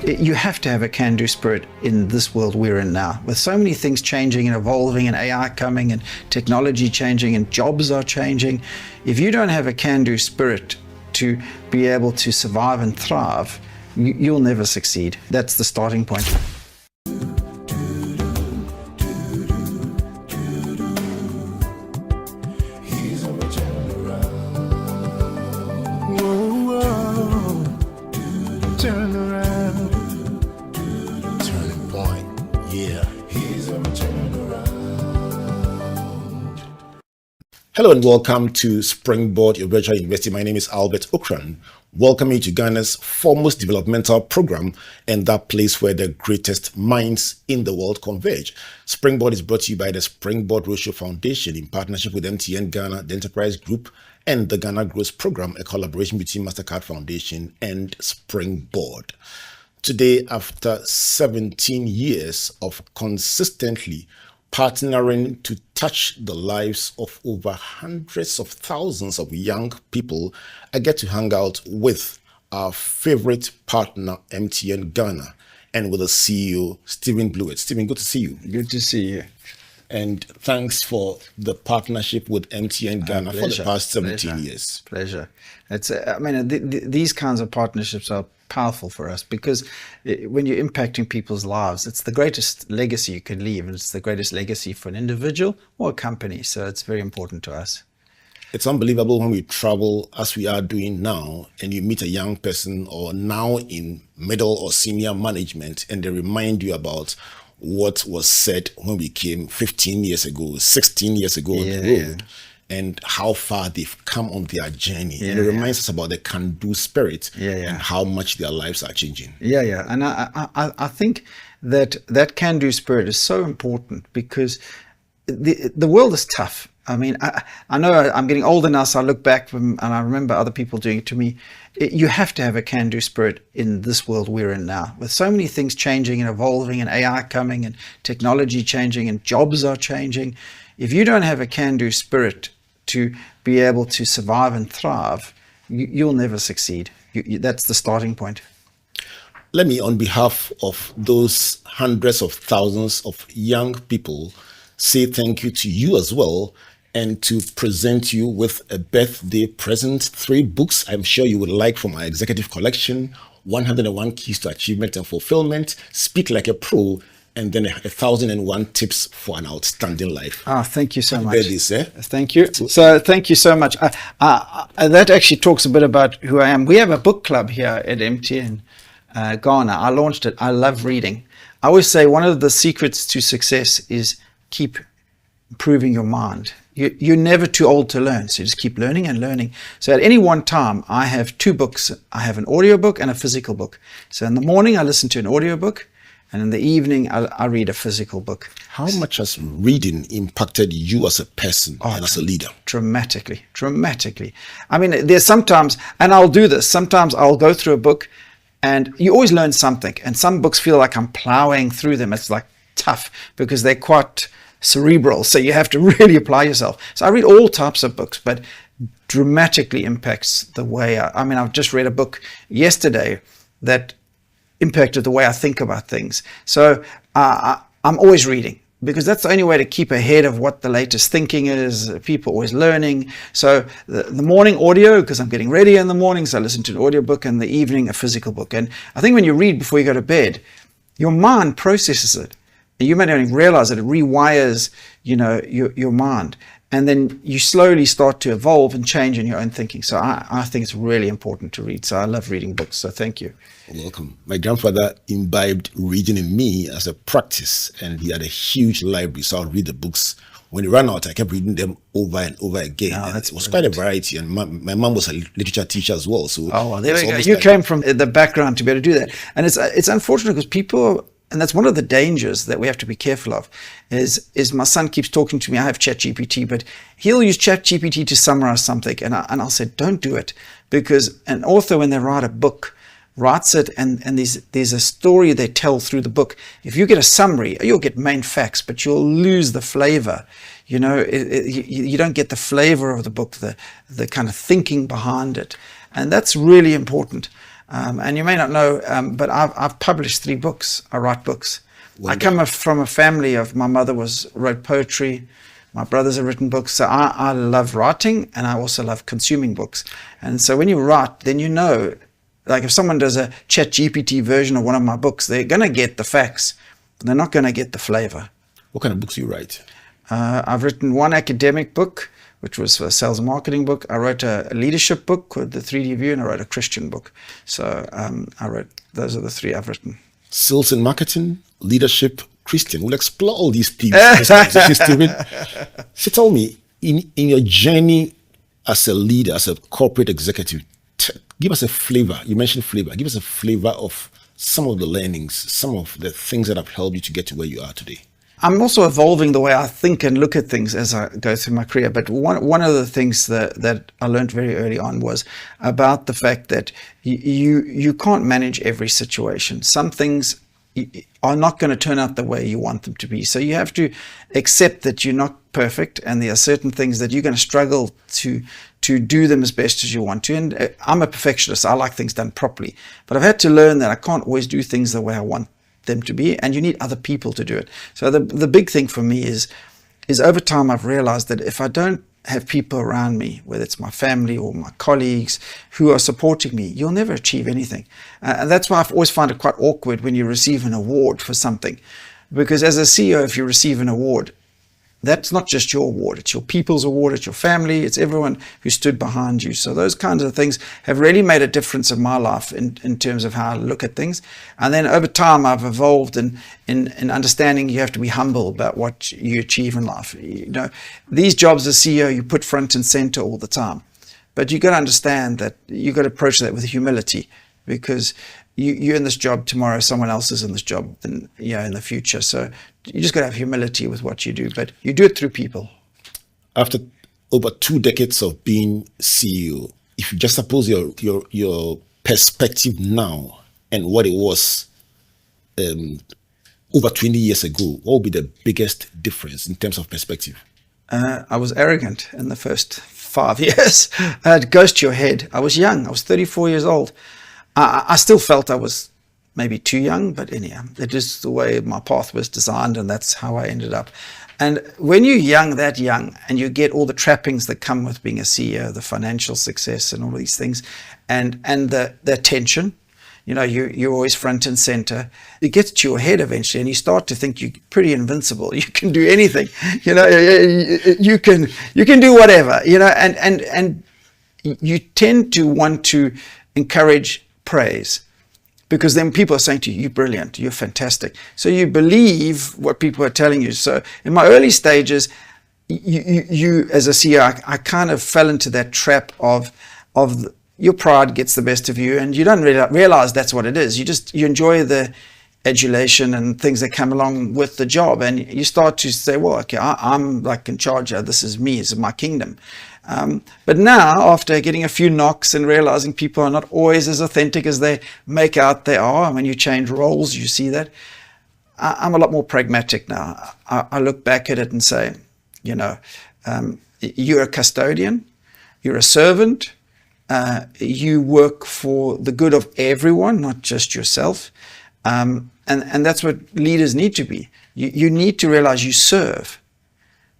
You have to have a can-do spirit in this world we're in now. With so many things changing and evolving and AI coming and technology changing and jobs are changing, if you don't have a can-do spirit to be able to survive and thrive, you'll never succeed. That's the starting point. Hello and welcome to Springboard, your virtual university. My name is Albert Okran. Welcome you to Ghana's foremost developmental program and that place where the greatest minds in the world converge. Springboard is brought to you by the Springboard Roadshow Foundation in partnership with MTN Ghana, the Enterprise Group, and the Ghana Growth Program, a collaboration between MasterCard Foundation and Springboard. Today, after 17 years of consistently partnering to touch the lives of over hundreds of thousands of young people, I get to hang out with our favorite partner, MTN Ghana, and with the CEO, Stephen Blewett. Stephen, good to see you. Good to see you. And thanks for the partnership with MTN Ghana for the past 17 years. Pleasure. These kinds of partnerships are powerful for us because when you're impacting people's lives, it's the greatest legacy you can leave, and it's the greatest legacy for an individual or a company. So it's very important to us. It's unbelievable when we travel as we are doing now and you meet a young person or now in middle or senior management and they remind you about what was said when we came 15 years ago, 16 years ago on the road. And how far they've come on their journey. And it reminds us about the can-do spirit and how much their lives are changing. And I think that can-do spirit is so important because the world is tough. I mean, I know I'm getting older now, so I look back and I remember other people doing it to me. You have to have a can-do spirit in this world we're in now. With so many things changing and evolving and AI coming and technology changing and jobs are changing, if you don't have a can-do spirit to be able to survive and thrive, you'll never succeed. That's the starting point. Let me, on behalf of those hundreds of thousands of young people, say thank you to you as well, and to present you with a birthday present. 3 books I'm sure you would like from our executive collection: 101 Keys to Achievement and Fulfillment, Speak Like a Pro, and then 1,001 Tips for an Outstanding Life. Thank you so much. Birthdays, Thank you. So thank you so much. That actually talks a bit about who I am. We have a book club here at MTN Ghana. I launched it. I love reading. I always say one of the secrets to success is keep improving your mind. You're never too old to learn, so just keep learning and learning. So at any one time, I have 2 books. I have an audio book and a physical book. So in the morning, I listen to an audio book, and in the evening, I read a physical book. How much has reading impacted you as a person and as a leader? Dramatically. I mean, there's sometimes, and I'll do this, sometimes I'll go through a book and you always learn something. And some books feel like I'm plowing through them. It's like tough because they're quite cerebral. So you have to really apply yourself. So I read all types of books, but dramatically impacts the way I've just read a book yesterday that impacted the way I think about things. So I'm always reading because that's the only way to keep ahead of what the latest thinking is. People always learning. So the morning audio, because I'm getting ready in the morning, so I listen to an audio book, and the evening a physical book. And I think when you read before you go to bed, your mind processes it. You may not even realize that it rewires, your mind. And then you slowly start to evolve and change in your own thinking. So I think it's really important to read. So I love reading books. So thank you. Welcome. My grandfather imbibed reading in me as a practice, and he had a huge library. So I'll read the books. When he ran out, I kept reading them over and over again. It was quite a variety. And my mom was a literature teacher as well. So there we go. You came from the background to be able to do that. And it's unfortunate because people and that's one of the dangers that we have to be careful of, is my son keeps talking to me. I have ChatGPT, but he'll use ChatGPT to summarize something. And I'll say, don't do it. Because an author, when they write a book, writes it, and there's a story they tell through the book. If you get a summary, you'll get main facts, but you'll lose the flavor. You don't get the flavor of the book, the kind of thinking behind it. And that's really important. And you may not know, but I've published 3 books. I write books. Well I come from a family of, my mother wrote poetry. My brothers have written books. So I love writing, and I also love consuming books. And so when you write, then you know, like if someone does a ChatGPT version of one of my books, they're going to get the facts. They're not going to get the flavor. What kind of books do you write? I've written one academic book, which was a sales and marketing book. I wrote a leadership book called The 3D View, and I wrote a Christian book. So those are the 3 I've written. Sales and marketing, leadership, Christian. We'll explore all these themes. So tell me, in your journey as a leader, as a corporate executive, give us a flavor. You mentioned flavor. Give us a flavor of some of the learnings, some of the things that have helped you to get to where you are today. I'm also evolving the way I think and look at things as I go through my career. But one of the things that I learned very early on was about the fact that you can't manage every situation. Some things are not going to turn out the way you want them to be. So you have to accept that you're not perfect, and there are certain things that you're going to struggle to do them as best as you want to. And I'm a perfectionist. I like things done properly. But I've had to learn that I can't always do things the way I want them to be, and you need other people to do it. So the big thing for me is over time I've realized that if I don't have people around me, whether it's my family or my colleagues who are supporting me, you'll never achieve anything. And that's why I've always found it quite awkward when you receive an award for something, because as a CEO, if you receive an award, that's not just your award, it's your people's award, it's your family, it's everyone who stood behind you. So those kinds of things have really made a difference in my life in terms of how I look at things. And then over time, I've evolved in understanding you have to be humble about what you achieve in life. You know, these jobs as CEO, you put front and center all the time. But you've got to understand that you've got to approach that with humility, because you're in this job tomorrow, someone else is in this job in the future. So you just got to have humility with what you do, but you do it through people. After over 2 decades of being CEO, if you just suppose your perspective now and what it was over 20 years ago, what would be the biggest difference in terms of perspective? I was arrogant in the first 5 years. It goes to your head. I was young. I was 34 years old. I still felt I was maybe too young, but anyhow, it is the way my path was designed, and that's how I ended up. And when you're that young, and you get all the trappings that come with being a CEO, the financial success and all these things, and the attention, you're always front and center. It gets to your head eventually, and you start to think you're pretty invincible. You can do anything, you can do whatever, and you tend to want to encourage praise, because then people are saying to you, you're brilliant, you're fantastic. So you believe what people are telling you. So in my early stages, you as a CEO, I kind of fell into that trap of your pride gets the best of you, and you don't realize that's what it is. You enjoy the adulation and things that come along with the job, and you start to say, well, okay, I'm like in charge. This is me, this is my kingdom. But now, after getting a few knocks and realizing people are not always as authentic as they make out they are, when you change roles, you see that. I'm a lot more pragmatic now. I look back at it and say, you're a custodian, you're a servant, you work for the good of everyone, not just yourself. And that's what leaders need to be. You need to realize you serve.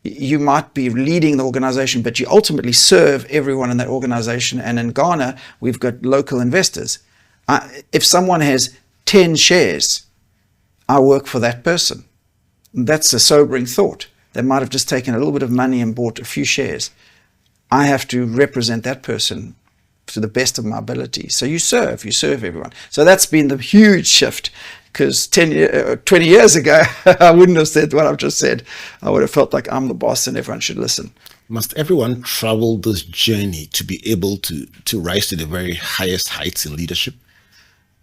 You might be leading the organization, but you ultimately serve everyone in that organization. And in Ghana, we've got local investors. If someone has 10 shares, I work for that person. That's a sobering thought. They might have just taken a little bit of money and bought a few shares. I have to represent that person to the best of my ability. So you serve everyone. So that's been the huge shift, because 20 years ago, I wouldn't have said what I've just said. I would have felt like I'm the boss and everyone should listen. Must everyone travel this journey to be able to rise to the very highest heights in leadership?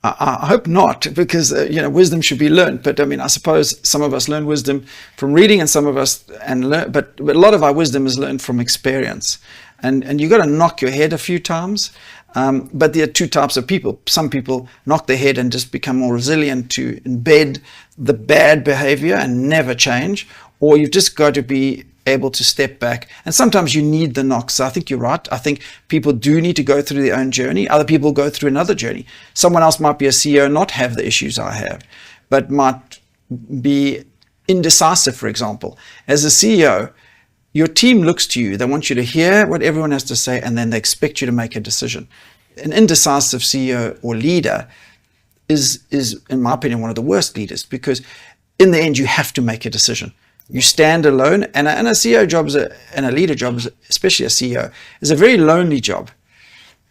I hope not, because wisdom should be learned. But I suppose some of us learn wisdom from reading, and some of us but a lot of our wisdom is learned from experience. And you got to knock your head a few times. But there are 2 types of people. Some people knock their head and just become more resilient to embed the bad behavior and never change, or you've just got to be able to step back. And sometimes you need the knocks. So I think you're right. I think people do need to go through their own journey. Other people go through another journey. Someone else might be a CEO, not have the issues I have, but might be indecisive, for example. As a CEO, your team looks to you. They want you to hear what everyone has to say, and then they expect you to make a decision. An indecisive CEO or leader is, in my opinion, one of the worst leaders, because in the end, you have to make a decision. You stand alone, and a CEO job and a leader job, especially a CEO, is a very lonely job,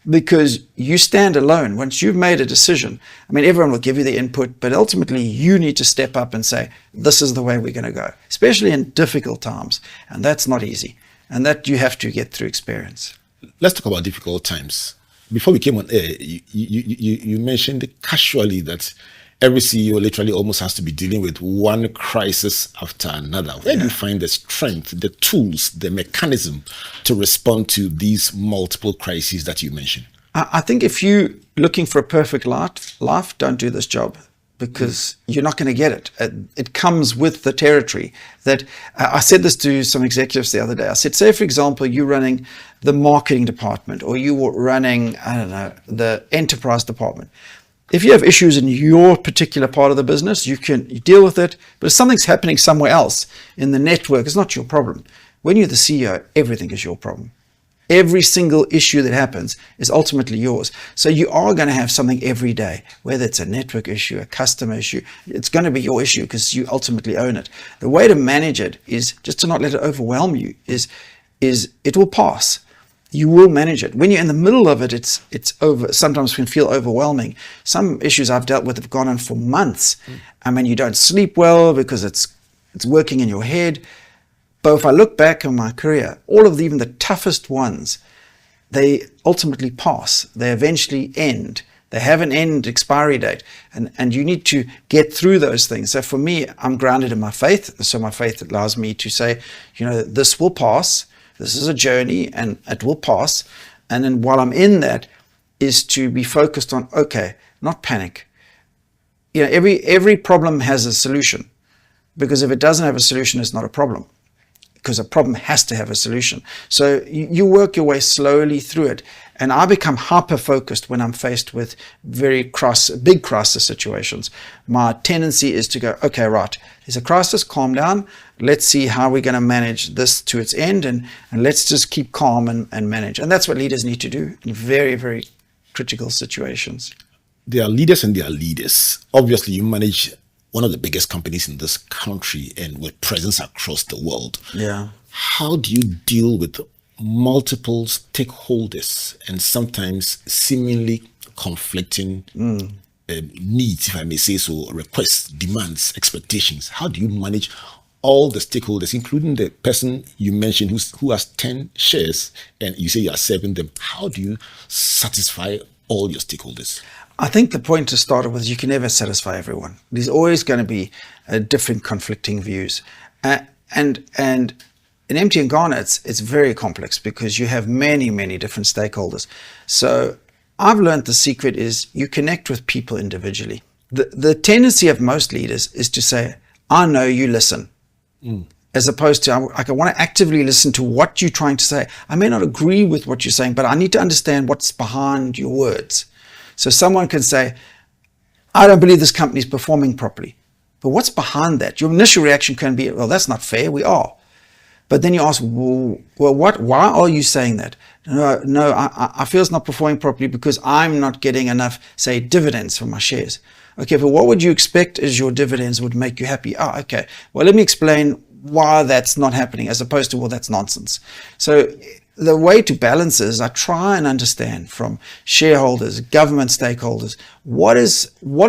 because you stand alone. Once you've made a decision, I mean, everyone will give you the input, but ultimately you need to step up and say, this is the way we're going to go, especially in difficult times. And that's not easy. And that you have to get through experience. Let's talk about difficult times. Before we came on air, you mentioned casually that every CEO literally almost has to be dealing with one crisis after another. Where do you find the strength, the tools, the mechanism to respond to these multiple crises that you mentioned? I think if you're looking for a perfect life, don't do this job, because you're not going to get it. It comes with the territory. That I said this to some executives the other day. I said, say, for example, you're running the marketing department, or you were running, I don't know, the enterprise department. If you have issues in your particular part of the business, you deal with it. But if something's happening somewhere else in the network, it's not your problem. When you're the CEO, everything is your problem. Every single issue that happens is ultimately yours. So you are going to have something every day, whether it's a network issue, a customer issue. It's going to be your issue because you ultimately own it. The way to manage it is just to not let it overwhelm you. Is it will pass. You will manage it. When you're in the middle of it, it's over. Sometimes can feel overwhelming. Some issues I've dealt with have gone on for months. I mean, you don't sleep well because it's working in your head. But if I look back on my career, all of even the toughest ones, they ultimately pass. They eventually end. They have an end expiry date. And you need to get through those things. So for me, I'm grounded in my faith. So my faith allows me to say, this will pass. This is a journey and it will pass. And then while I'm in that, is to be focused on, okay, not panic. Every problem has a solution, because if it doesn't have a solution, it's not a problem, because a problem has to have a solution. So you work your way slowly through it. And I become hyper-focused when I'm faced with big crisis situations. My tendency is to go, okay, right, there's a crisis, calm down. Let's see how we're going to manage this to its end, and let's just keep calm and manage. And that's what leaders need to do in very, very critical situations. There are leaders and there are leaders. Obviously, you manage one of the biggest companies in this country and with presence across the world. Yeah. How do you deal with multiple stakeholders and sometimes seemingly conflicting needs, if I may say so, requests, demands, expectations? How do you manage all the stakeholders, including the person you mentioned who has 10 shares and you say you are serving them? How do you satisfy all your stakeholders? I think the point to start with is you can never satisfy everyone. There's always going to be different conflicting views. And in MTN Ghana, it's very complex because you have many, many different stakeholders. So I've learned the secret is you connect with people individually. The tendency of most leaders is to say, I know, you listen. As opposed to, I want to actively listen to what you're trying to say. I may not agree with what you're saying, but I need to understand what's behind your words. So someone can say, I don't believe this company is performing properly. But what's behind that? Your initial reaction can be, well, that's not fair, we are. But then you ask, well, why are you saying that? No, I feel it's not performing properly because I'm not getting enough, say, dividends from my shares. Okay, but what would you expect as your dividends would make you happy? Okay, well, let me explain why that's not happening, as opposed to, well, that's nonsense. So the way to balance is I try and understand from shareholders, government stakeholders, what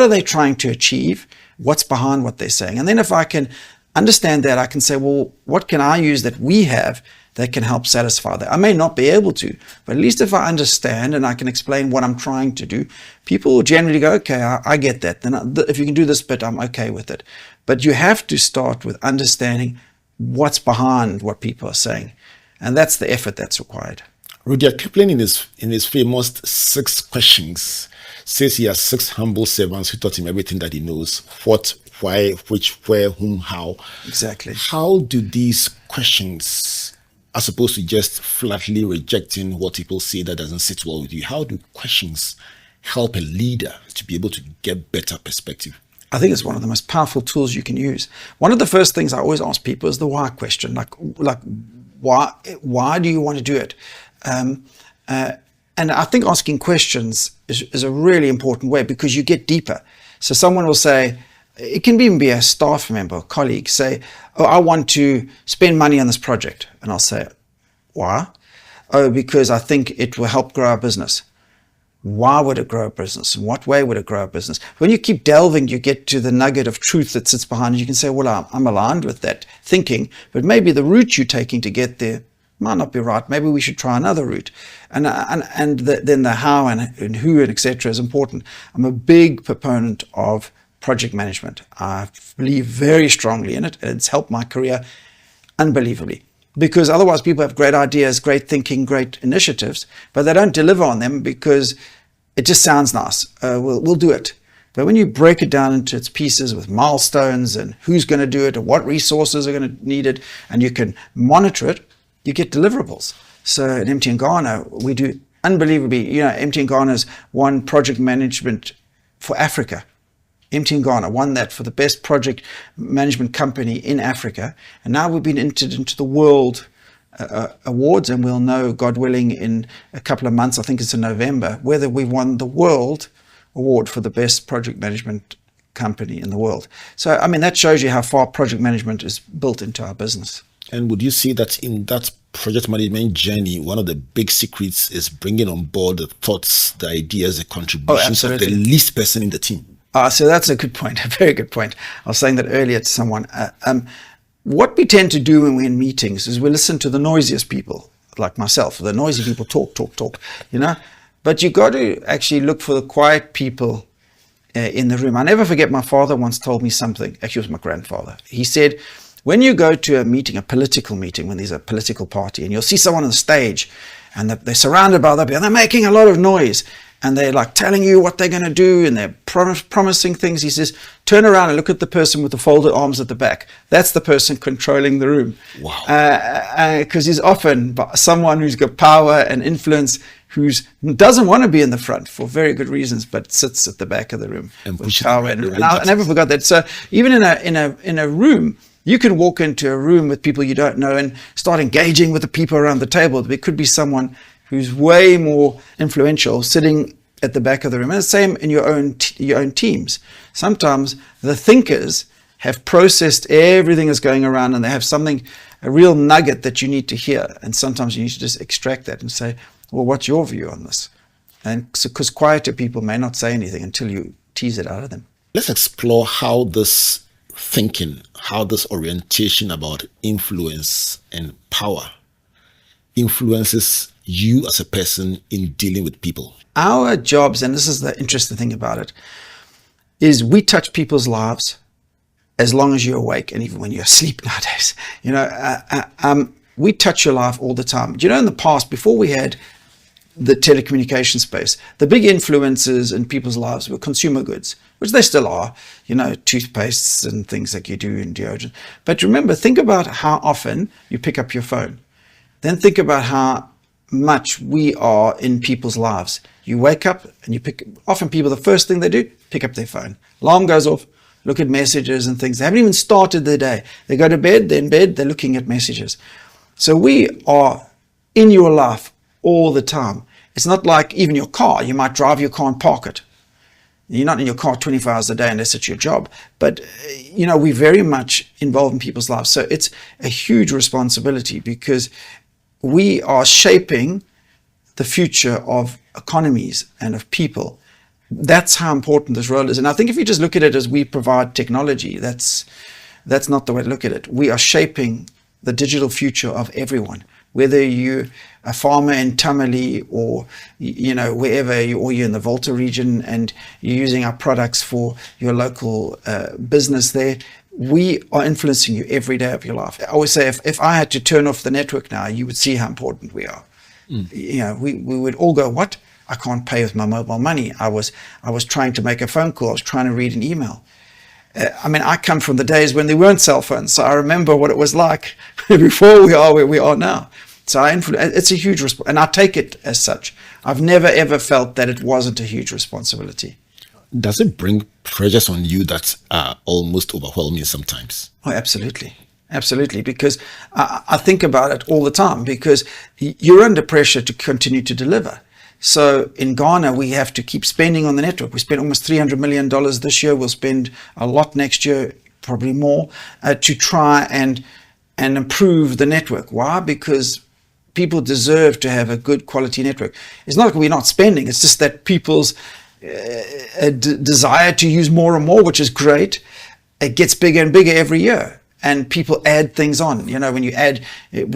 are they trying to achieve? What's behind what they're saying? And then if I can understand that, I can say, well, what can I use that we have that can help satisfy that? I may not be able to, but at least if I understand and I can explain what I'm trying to do, people will generally go, okay, I get that. Then if you can do this bit, I'm okay with it. But you have to start with understanding what's behind what people are saying. And that's the effort that's required. Rudyard Kipling, in his famous 6 questions, says he has 6 humble servants who taught him everything that he knows: what, why, which, where, whom, how. Exactly. How do these questions, as opposed to just flatly rejecting what people say that doesn't sit well with you, how do questions help a leader to be able to get better perspective? I think it's one of the most powerful tools you can use. One of the first things I always ask people is the why question. Like why do you want to do it? And I think asking questions is a really important way, because you get deeper. So someone will say, it can even be a staff member or colleague, say, oh, I want to spend money on this project. And I'll say, why? Oh, because I think it will help grow our business. Why would it grow a business? In what way would it grow a business? When you keep delving, you get to the nugget of truth that sits behind it. You can say, well, I'm aligned with that thinking, but maybe the route you're taking to get there might not be right. Maybe we should try another route. And then the how and who and etc. is important. I'm a big proponent of project management. I believe very strongly in it. It's helped my career unbelievably. Because otherwise people have great ideas, great thinking, great initiatives, but they don't deliver on them because it just sounds nice. We'll do it. But when you break it down into its pieces with milestones and who's going to do it and what resources are going to need it, and you can monitor it, you get deliverables. So at MTN Ghana, we do unbelievably, MTN Ghana's won project management for Africa. MTN Ghana won that for the best project management company in Africa. And now we've been entered into the World Awards, and we'll know, God willing, in a couple of months, I think it's in November, whether we won the World Award for the best project management company in the world. So, I mean, that shows you how far project management is built into our business. And would you say that in that project management journey, one of the big secrets is bringing on board the thoughts, the ideas, the contributions of the least person in the team? So that's a good point, a very good point. I was saying that earlier to someone. What we tend to do when we're in meetings is we listen to the noisiest people, like myself. The noisy people talk, But you got to actually look for the quiet people in the room. I never forget, my father once told me something. Actually, it was my grandfather. He said, when you go to a meeting, a political meeting, when there's a political party, and you'll see someone on the stage, and they're surrounded by other people, and they're making a lot of noise, and they're like telling you what they're going to do, and they're promising things. He says, turn around and look at the person with the folded arms at the back. That's the person controlling the room. Wow. Because he's often someone who's got power and influence, who doesn't want to be in the front for very good reasons, but sits at the back of the room with power. And I never forgot that. So even in a room, you can walk into a room with people you don't know and start engaging with the people around the table. There could be someone who's way more influential sitting at the back of the room. And the same in your own teams. Sometimes the thinkers have processed everything that's going around, and they have a real nugget that you need to hear. And sometimes you need to just extract that and say, well, what's your view on this? And because quieter people may not say anything until you tease it out of them. Let's explore how this thinking, how this orientation about influence and power influences you as a person in dealing with people. Our jobs, and this is the interesting thing about it, is we touch people's lives as long as you're awake, and even when you're asleep nowadays. We touch your life all the time. Do you know, in the past, before we had the telecommunication space, the big influences in people's lives were consumer goods, which they still are, toothpastes and things like you do in deodorant. But remember, think about how often you pick up your phone. Then think about how much we are in people's lives. You wake up and often people, the first thing they do, pick up their phone. Alarm goes off, look at messages and things. They haven't even started their day. They go to bed, they're in bed, they're looking at messages. So we are in your life all the time. It's not like even your car. You might drive your car and park it. You're not in your car 24 hours a day unless it's your job. But, we're very much involved in people's lives. So it's a huge responsibility, because we are shaping the future of economies and of people. That's how important this role is. And I think if you just look at it as we provide technology, that's not the way to look at it. We are shaping the digital future of everyone, whether you're a farmer in Tamale or, wherever, or you're in the Volta region and you're using our products for your local business there. We are influencing you every day of your life. I always say, if I had to turn off the network now, you would see how important we are. We would all go, what? I can't pay with my mobile money. I was trying to make a phone call. I was trying to read an email. I come from the days when there weren't cell phones, so I remember what it was like before we are where we are now. So it's a huge responsibility, and I take it as such. I've never ever felt that it wasn't a huge responsibility. Does it bring pressures on you that are almost overwhelming sometimes? Oh, absolutely. Absolutely, because I think about it all the time, because you're under pressure to continue to deliver. So in Ghana, we have to keep spending on the network. We spent almost $300 million this year. We'll spend a lot next year, probably more, to try and improve the network. Why? Because people deserve to have a good quality network. It's not that we're not spending. It's just that people's desire to use more and more, which is great. It gets bigger and bigger every year. And people add things on. When you add, it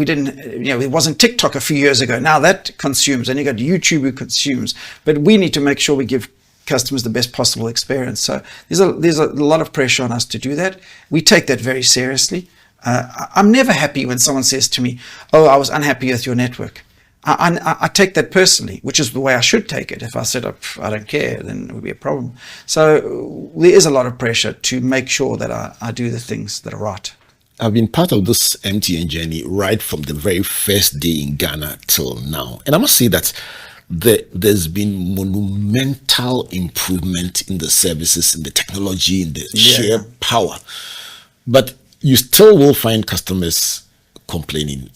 wasn't TikTok a few years ago. Now that consumes, and you got YouTube who consumes. But we need to make sure we give customers the best possible experience. So there's a lot of pressure on us to do that. We take that very seriously. I'm never happy when someone says to me, "Oh, I was unhappy with your network." I take that personally, which is the way I should take it. If I said, I don't care, then it would be a problem. So there is a lot of pressure to make sure that I do the things that are right. I've been part of this MTN journey right from the very first day in Ghana till now. And I must say that there's been monumental improvement in the services, in the technology, in the sheer power. But you still will find customers complaining.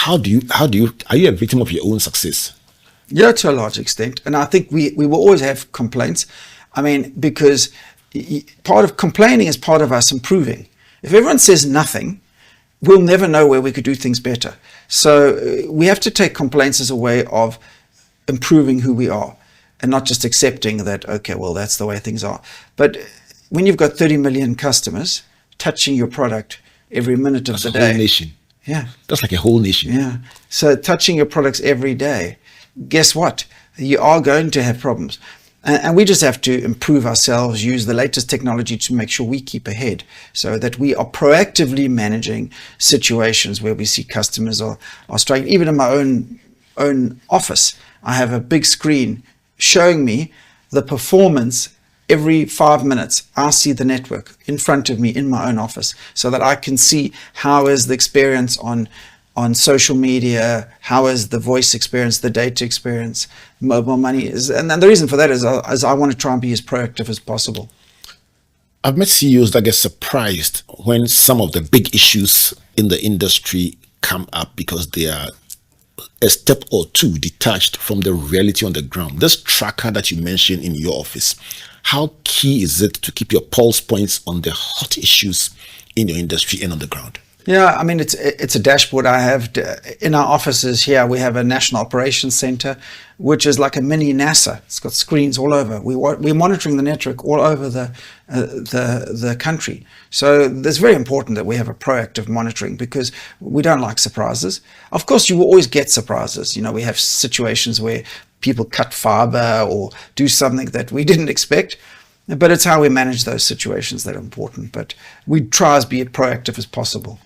Are you a victim of your own success? Yeah, to a large extent. And I think we will always have complaints. Because part of complaining is part of us improving. If everyone says nothing, we'll never know where we could do things better. So we have to take complaints as a way of improving who we are, and not just accepting that, okay, well, that's the way things are. But when you've got 30 million customers touching your product every minute of the day. That's a whole nation. Yeah. That's like a whole nation. Yeah. So touching your products every day, guess what? You are going to have problems. And we just have to improve ourselves, use the latest technology to make sure we keep ahead, so that we are proactively managing situations where we see customers are struggling. Even in my own office, I have a big screen showing me the performance. Every 5 minutes, I see the network in front of me in my own office, so that I can see how is the experience on social media, how is the voice experience, the data experience, mobile money is. And then the reason for that is I want to try and be as proactive as possible. I've met CEOs that get surprised when some of the big issues in the industry come up because they are a step or two detached from the reality on the ground. This tracker that you mentioned in your office, how key is it to keep your pulse points on the hot issues in your industry and on the ground? Yeah, it's a dashboard I have in our offices here. We have a national operations center, which is like a mini NASA. It's got screens all over. We're monitoring the network all over the country. So it's very important that we have a proactive monitoring, because we don't like surprises. Of course, you will always get surprises. We have situations where people cut fiber or do something that we didn't expect. But it's how we manage those situations that are important. But we try as be as proactive as possible.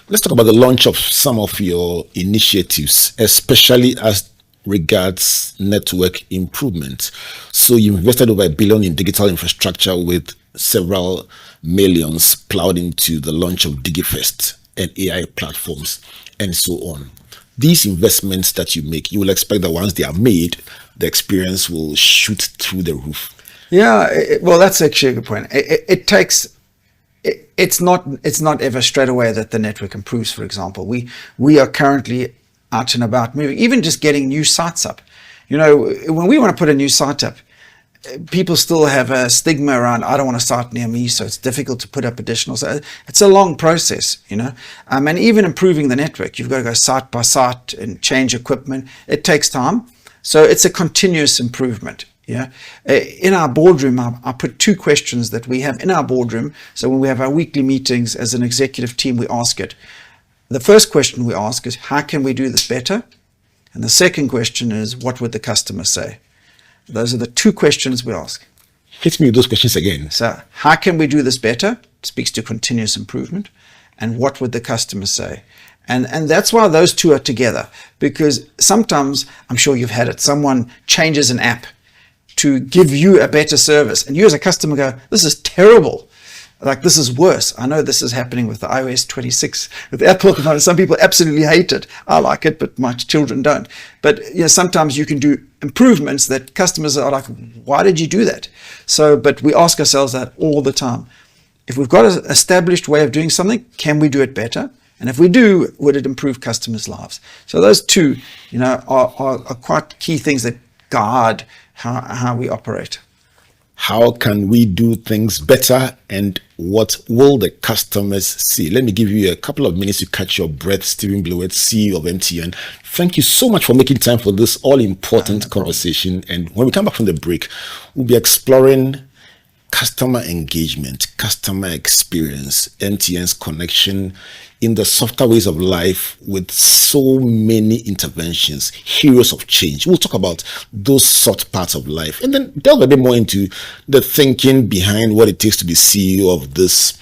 Let's talk about the launch of some of your initiatives, especially as regards network improvement. So you invested over $1 billion in digital infrastructure, with several millions plowed into the launch of DigiFirst and AI platforms and so on. These investments that you make, you will expect that once they are made, the experience will shoot through the roof. Yeah, well, that's actually a good point. It's not ever straight away that the network improves. For example, we are currently out and about moving, even just getting new sites up. When we want to put a new site up, people still have a stigma around, I don't want a site near me, so it's difficult to put up additional. So it's a long process, and even improving the network, you've got to go site by site and change equipment. It takes time. So it's a continuous improvement. Yeah. In our boardroom, I put 2 questions that we have in our boardroom. So when we have our weekly meetings as an executive team, we ask it. The first question we ask is, how can we do this better? And the second question is, what would the customer say? Those are the 2 questions we ask. Hit me with those questions again. So how can we do this better? It speaks to continuous improvement. And what would the customer say? And that's why those two are together, because sometimes, I'm sure you've had it, someone changes an app to give you a better service, and you as a customer go, this is terrible. Like, this is worse. I know this is happening with the iOS 26 with Apple. Some people absolutely hate it. I like it, but my children don't. But sometimes you can do improvements that customers are like, why did you do that? But we ask ourselves that all the time. If we've got an established way of doing something, can we do it better? And if we do, would it improve customers' lives? So those two, are quite key things that guide how we operate. How can we do things better, and what will the customers see? Let me give you a couple of minutes to catch your breath. Stephen Blewett, CEO of MTN. Thank you so much for making time for this all-important conversation. And when we come back from the break, we'll be exploring customer engagement, customer experience, MTN's connection in the softer ways of life with so many interventions, heroes of change. We'll talk about those soft parts of life and then delve a bit more into the thinking behind what it takes to be CEO of this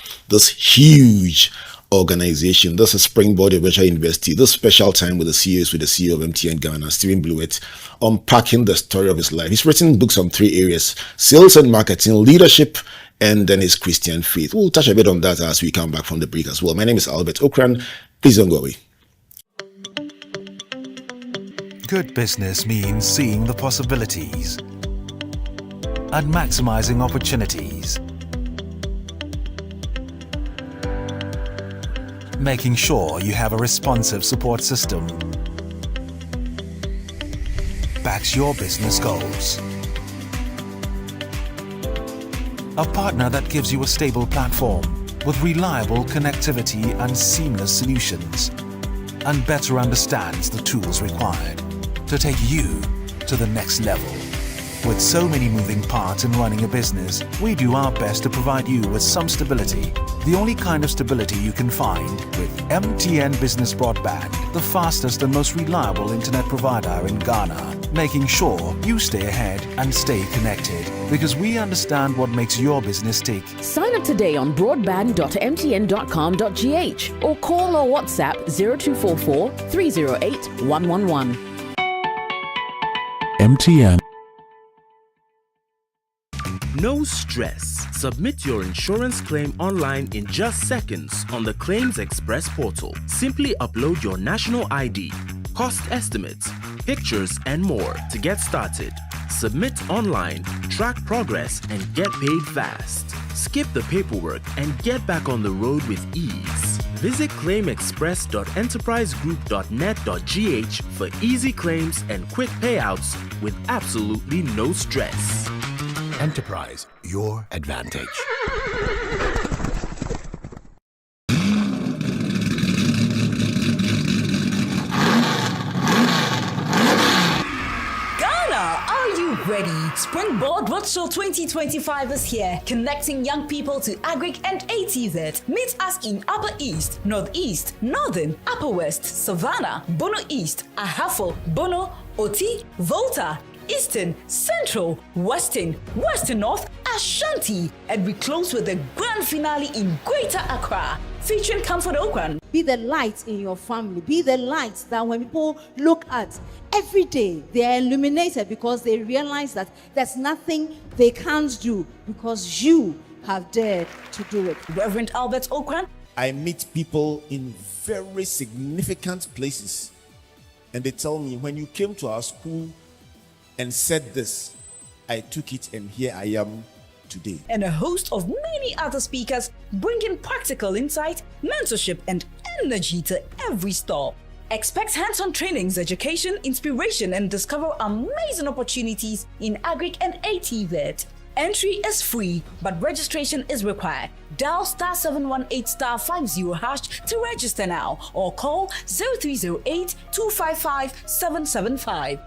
huge organization. This is Springboard Virtual University. This special time with the CEO of MTN Ghana, Stephen Blewett, unpacking the story of his life. He's written books on 3 areas: sales and marketing, leadership, and then his Christian faith. We'll touch a bit on that as we come back from the break as well. My name is Albert Okran. Please don't go away. Good business means seeing the possibilities and maximizing opportunities. Making sure you have a responsive support system backs your business goals. A partner that gives you a stable platform with reliable connectivity and seamless solutions, and better understands the tools required to take you to the next level. With so many moving parts in running a business, we do our best to provide you with some stability. The only kind of stability you can find with MTN Business Broadband, the fastest and most reliable internet provider in Ghana, making sure you stay ahead and stay connected, because we understand what makes your business tick. Sign up today on broadband.mtn.com.gh or call or WhatsApp 0244 308 111. MTN. No stress. Submit your insurance claim online in just seconds on the Claims Express portal. Simply upload your national ID, cost estimates, pictures, and more to get started. Submit online, track progress, and get paid fast. Skip the paperwork and get back on the road with ease. Visit claimexpress.enterprisegroup.net.gh for easy claims and quick payouts with absolutely no stress. Enterprise, your advantage. Ready. Springboard Roadshow 2025 is here, connecting young people to Agric and ATZ. Meet us in Upper East, Northeast, Northern, Upper West, Savannah, Bono East, Ahafo, Bono, Oti, Volta, Eastern, Central, Western, Western North, Ashanti, and we close with the grand finale in Greater Accra, featuring Comfort Okran. Be the light in your family. Be the light that when people look at every day, they are illuminated because they realize that there's nothing they can't do because you have dared to do it. Reverend Albert Okran. I meet people in very significant places, and they tell me, when you came to our school and said this, I took it, and here I am today. And a host of many other speakers bringing practical insight, mentorship, and energy to every stop. Expect hands-on trainings, education, inspiration, and discover amazing opportunities in Agric and ATVET. Entry is free, but registration is required. Dial *718*50# to register now, or call 0308-255-775.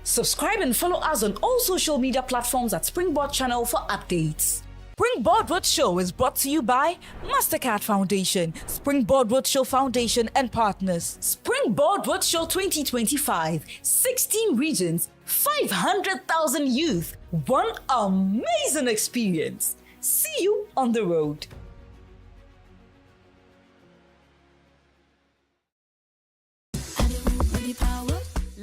Subscribe and follow us on all social media platforms at Springboard Channel for updates. Springboard Roadshow is brought to you by Mastercard Foundation, Springboard Roadshow Foundation and partners. Springboard Roadshow 2025, 16 regions, 500,000 youth, one amazing experience. See you on the road.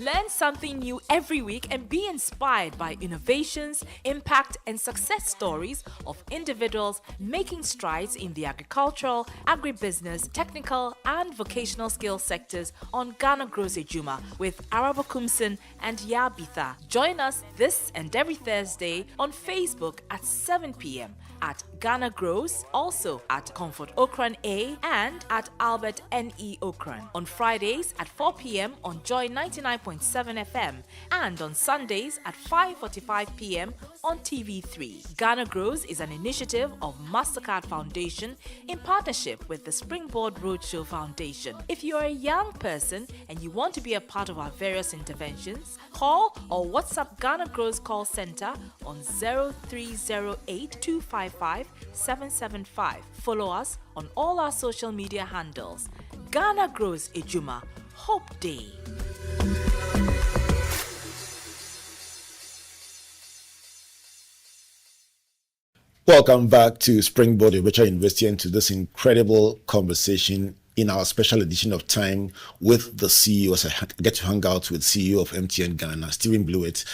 Learn something new every week and be inspired by innovations, impact, and success stories of individuals making strides in the agricultural, agribusiness, technical, and vocational skills sectors on Ghana Grows Ejuma with Arabo Kumsin and Yabitha. Join us this and every Thursday on Facebook at 7 p.m. at Ghana Grows, also at Comfort Okran A and at Albert N.E. Okran. On Fridays at 4 p.m. on Joy 99.7 FM and on Sundays at 5:45 p.m. on TV3. Ghana Grows is an initiative of MasterCard Foundation in partnership with the Springboard Roadshow Foundation. If you are a young person and you want to be a part of our various interventions, call or WhatsApp Ghana Grows call center on 0308 255 775. Follow us on all our social media handles. Ghana Grows Ejuma. Hope Day. Welcome back to Springboard Virtual University and to this incredible conversation in our special edition of Time with the CEO, as I get to hang out with CEO of MTN Ghana, Stephen Blewett,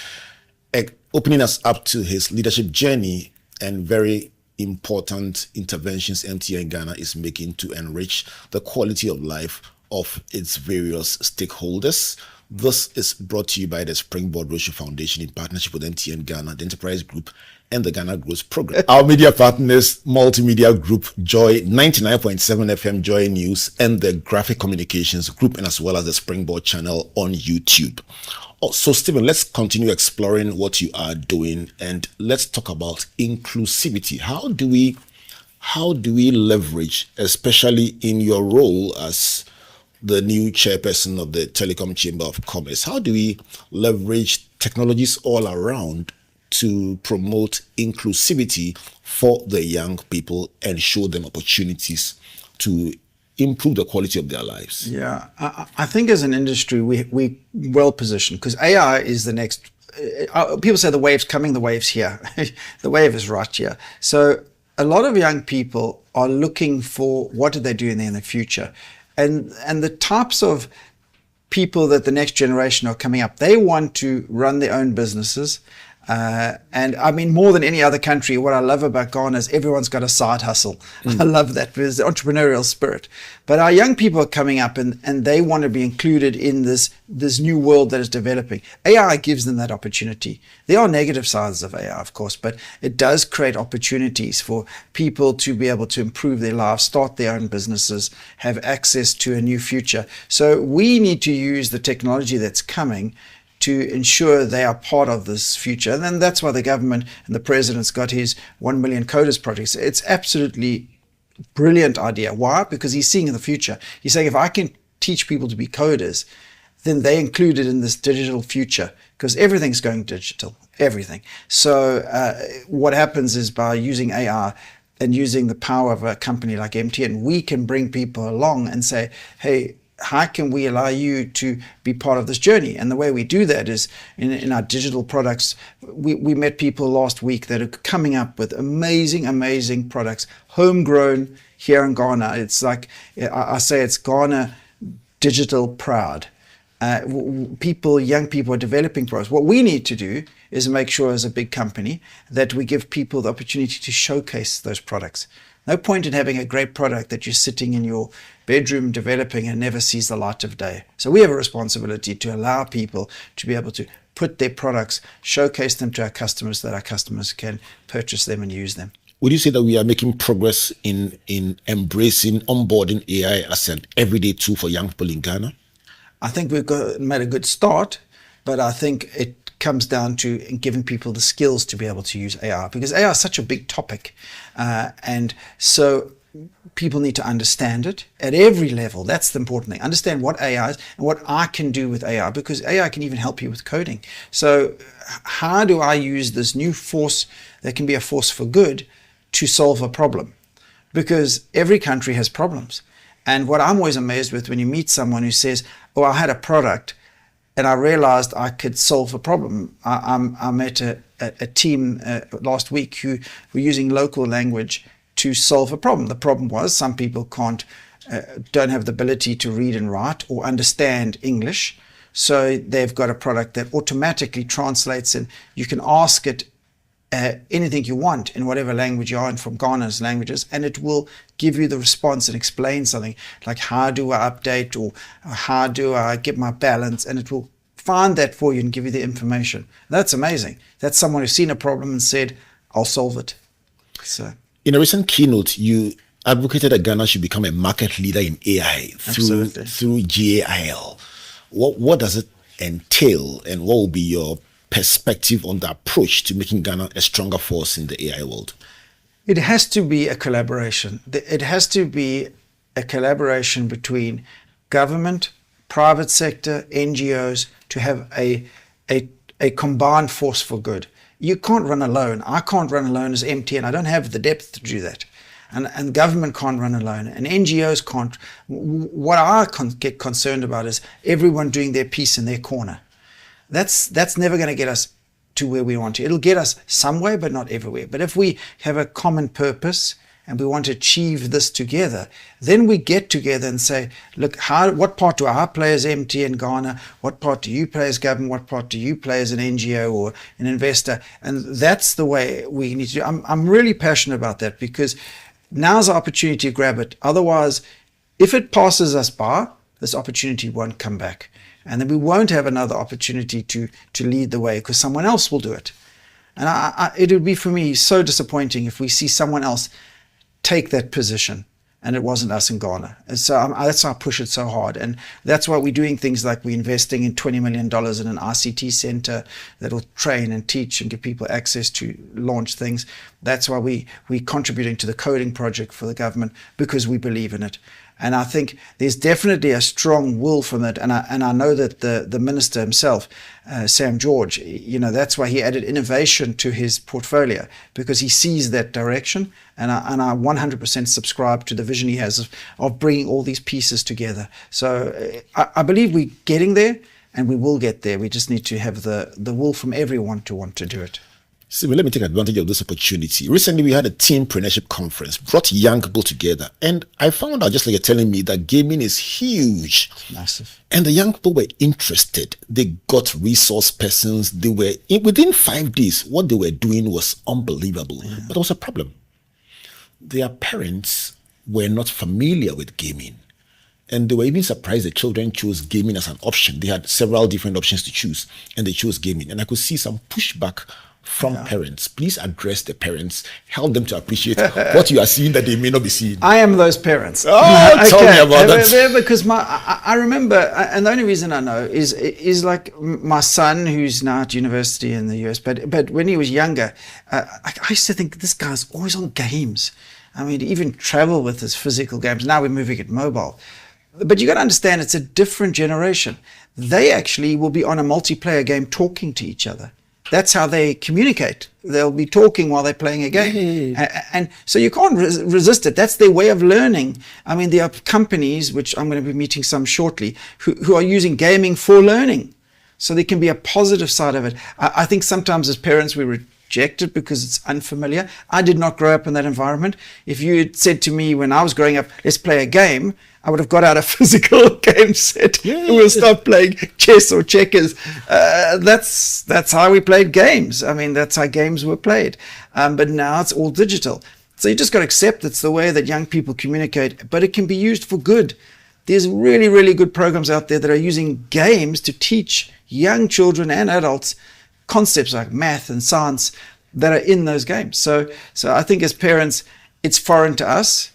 opening us up to his leadership journey and very important interventions MTN Ghana is making to enrich the quality of life of its various stakeholders. This is brought to you by the Springboard Roadshow Foundation in partnership with MTN Ghana, the Enterprise Group, and the Ghana Grows Program. Our media partners, Multimedia Group, Joy 99.7 FM, Joy News, and the Graphic Communications Group, and as well as the Springboard channel on YouTube. So, Stephen, let's continue exploring what you are doing, and let's talk about inclusivity. How do we leverage, especially in your role as the new chairperson of the Telecom Chamber of Commerce, how do we leverage technologies all around to promote inclusivity for the young people and show them opportunities to improve the quality of their lives? Yeah, I think as an industry, we well positioned because AI is the next. People say the wave's coming, the wave's here. The wave is right here. So a lot of young people are looking for what do they do in the future, and the types of people that the next generation are coming up. They want to run their own businesses. And I mean, more than any other country, what I love about Ghana is everyone's got a side hustle. I love that. There's the entrepreneurial spirit. But our young people are coming up and they want to be included in this new world that is developing. AI gives them that opportunity. There are negative sides of AI, of course, but it does create opportunities for people to be able to improve their lives, start their own businesses, have access to a new future. So we need to use the technology that's coming to ensure they are part of this future. And then that's why the government and the president's got his 1 million coders project. It's absolutely brilliant idea. Why? Because he's seeing in the future. He's saying if I can teach people to be coders, then they're included in this digital future because everything's going digital, everything. So what happens is by using AI and using the power of a company like MTN, we can bring people along and say, hey, how can we allow you to be part of this journey? And the way we do that is in our digital products. We met people last week that are coming up with amazing products, homegrown here in Ghana. It's like, I say it's Ghana digital proud. Young people are developing products. What we need to do is make sure as a big company that we give people the opportunity to showcase those products. No point in having a great product that you're sitting in your bedroom developing and never sees the light of day. So we have a responsibility to allow people to be able to put their products, showcase them to our customers so that our customers can purchase them and use them. Would you say that we are making progress in embracing, onboarding AI as an everyday tool for young people in Ghana? I think we've made a good start, but I think it comes down to giving people the skills to be able to use AI, because AI is such a big topic. And so people need to understand it at every level. That's the important thing. Understand what AI is and what I can do with AI, because AI can even help you with coding. So how do I use this new force that can be a force for good to solve a problem? Because every country has problems. And what I'm always amazed with when you meet someone who says, oh, I had a product and I realized I could solve a problem. I met a team last week who were using local language to solve a problem. The problem was some people don't have the ability to read and write or understand English. So they've got a product that automatically translates, and you can ask it anything you want in whatever language you are in, from Ghana's languages, and it will give you the response and explain something like, how do I update, or how do I get my balance, and it will find that for you and give you the information. That's amazing. That's someone who's seen a problem and said, I'll solve it. So in a recent keynote, you advocated that Ghana should become a market leader in AI through GAIL. What does it entail, and what will be your perspective on the approach to making Ghana a stronger force in the AI world? It has to be a collaboration. It has to be a collaboration between government, private sector, NGOs, to have a combined force for good. You can't run alone. I can't run alone as MTN. I don't have the depth to do that. And government can't run alone, and NGOs can't. What I get concerned about is everyone doing their piece in their corner. That's never going to get us to where we want to. It'll get us somewhere, but not everywhere. But if we have a common purpose and we want to achieve this together, then we get together and say, look, what part do I play as MTN Ghana? What part do you play as government? What part do you play as an NGO or an investor? And that's the way we need to do. I'm really passionate about that, because now's the opportunity to grab it. Otherwise, if it passes us by, this opportunity won't come back. And then we won't have another opportunity to lead the way, because someone else will do it. And it would be, for me, so disappointing if we see someone else take that position and it wasn't us in Ghana. And so that's why I push it so hard. And that's why we're doing things like we're investing in $20 million in an ICT center that will train and teach and give people access to launch things. That's why we're contributing to the coding project for the government, because we believe in it. And I think there's definitely a strong will from it. And I know that the minister himself, Sam George, that's why he added innovation to his portfolio, because he sees that direction. And I 100% subscribe to the vision he has of bringing all these pieces together. So I believe we're getting there, and we will get there. We just need to have the will from everyone to want to do it. So let me take advantage of this opportunity. Recently, we had a teampreneurship conference, brought young people together. And I found out, just like you're telling me, that gaming is huge. It's massive. And the young people were interested. They got resource persons. They were, within 5 days, what they were doing was unbelievable. Yeah. But there was a problem. Their parents were not familiar with gaming. And they were even surprised the children chose gaming as an option. They had several different options to choose, and they chose gaming. And I could see some pushback from parents. Please address the parents, help them to appreciate what you are seeing that they may not be seeing. I am those parents. Oh, okay. Tell me about that. Because I remember, and the only reason I know is like my son, who's now at university in the US, but when he was younger, I used to think, this guy's always on games. I mean, even travel with his physical games. Now we're moving it mobile. But you got to understand, it's a different generation. They actually will be on a multiplayer game talking to each other. That's how they communicate. They'll be talking while they're playing a game. And so you can't resist it. That's their way of learning. I mean, there are companies, which I'm going to be meeting some shortly, who are using gaming for learning. So there can be a positive side of it. I think sometimes as parents we reject it because it's unfamiliar. I did not grow up in that environment. If you had said to me when I was growing up, let's play a game, I would have got out a physical game set and we'll start playing chess or checkers. That's how we played games. I mean, that's how games were played. But now it's all digital. So you just got to accept it's the way that young people communicate, but it can be used for good. There's really, really good programs out there that are using games to teach young children and adults concepts like math and science that are in those games. So I think as parents, it's foreign to us,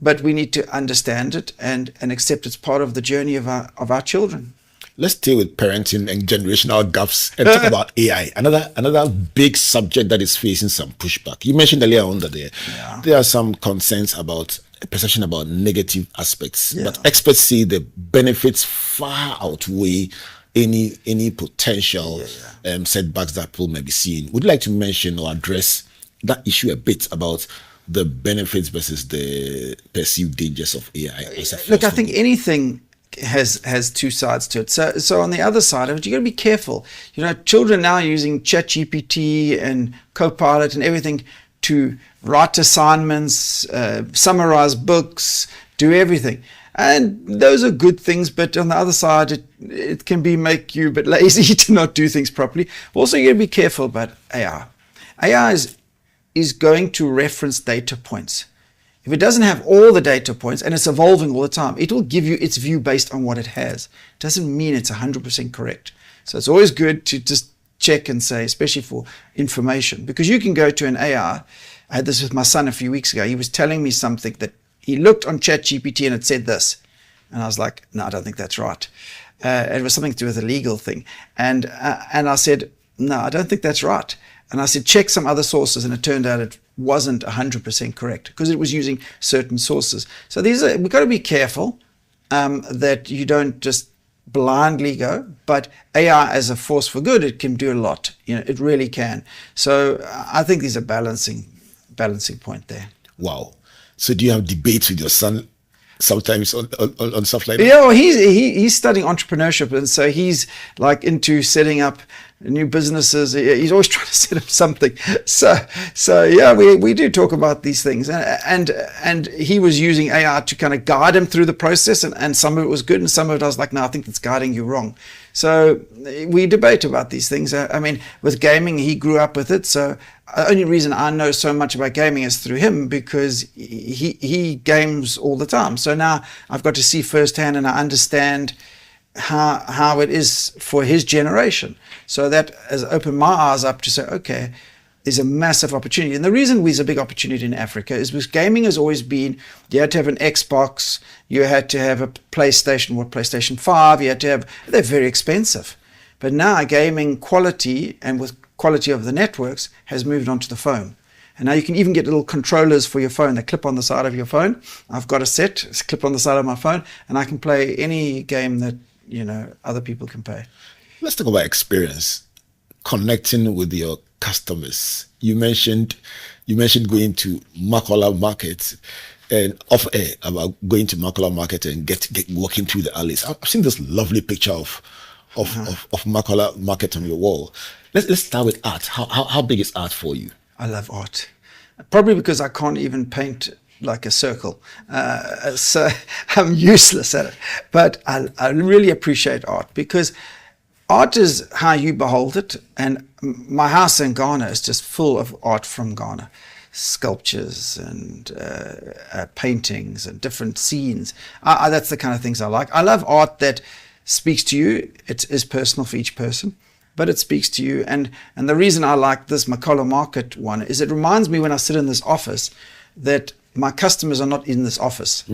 but we need to understand it and accept it's part of the journey of our children. Let's stay with parenting and generational gaps and talk about AI. Another big subject that is facing some pushback. You mentioned earlier on that there are some concerns about perception about negative aspects, but experts say the benefits far outweigh any potential setbacks that people may be seeing. Would you like to mention or address that issue a bit about the benefits versus the perceived dangers of AI? Look, I think anything has two sides to it. So on the other side of it, you got to be careful. You know, children now are using ChatGPT and Copilot and everything to write assignments, summarize books, do everything. And those are good things, but on the other side, it can make you a bit lazy to not do things properly. Also, you got to be careful about AI. AI is going to reference data points. If it doesn't have all the data points, and it's evolving all the time, it will give you its view based on what it has. It doesn't mean it's 100% correct. So it's always good to just check and say, especially for information, because you can go to an AI. I had this with my son a few weeks ago. He was telling me something that he looked on ChatGPT and it said this. And I was like, no, I don't think that's right. It was something to do with a legal thing. And I said, no, I don't think that's right. And I said, check some other sources. And it turned out it wasn't 100% correct because it was using certain sources. So we've got to be careful that you don't just blindly go. But AI as a force for good, it can do a lot. It really can. So I think there's a balancing point there. Wow. So do you have debates with your son sometimes on stuff like that? Yeah, well, he's studying entrepreneurship, and so he's like into setting up new businesses. He's always trying to set up something. So yeah, we do talk about these things, and he was using AI to kind of guide him through the process, and some of it was good, and some of it I was like, no, I think that's guiding you wrong. So we debate about these things. I mean, with gaming, he grew up with it, so the only reason I know so much about gaming is through him, because he games all the time. So now I've got to see firsthand, and I understand how it is for his generation. So that has opened my eyes up to say, okay, there's a massive opportunity. And the reason there's a big opportunity in Africa is because gaming has always been, you had to have an Xbox, you had to have a PlayStation or PlayStation 5, you had to have, they're very expensive. But now gaming quality, and with quality of the networks, has moved on to the phone. And now you can even get little controllers for your phone that clip on the side of your phone. I've got a set, it's clip on the side of my phone, and I can play any game that other people can play. Let's talk about experience, connecting with your customers. You mentioned going to Makola Market, and off air about going to Makola Market and get walking through the alleys. I've seen this lovely picture of Makola Market on your wall. Let's start with art. How big is art for you? I love art, probably because I can't even paint like a circle, so I'm useless at it. But I really appreciate art, because art is how you behold it, and my house in Ghana is just full of art from Ghana, sculptures and paintings and different scenes. That's the kind of things I like. I love art that speaks to you. It is personal for each person, but it speaks to you. And the reason I like this Makola Market one is it reminds me when I sit in this office that my customers are not in this office.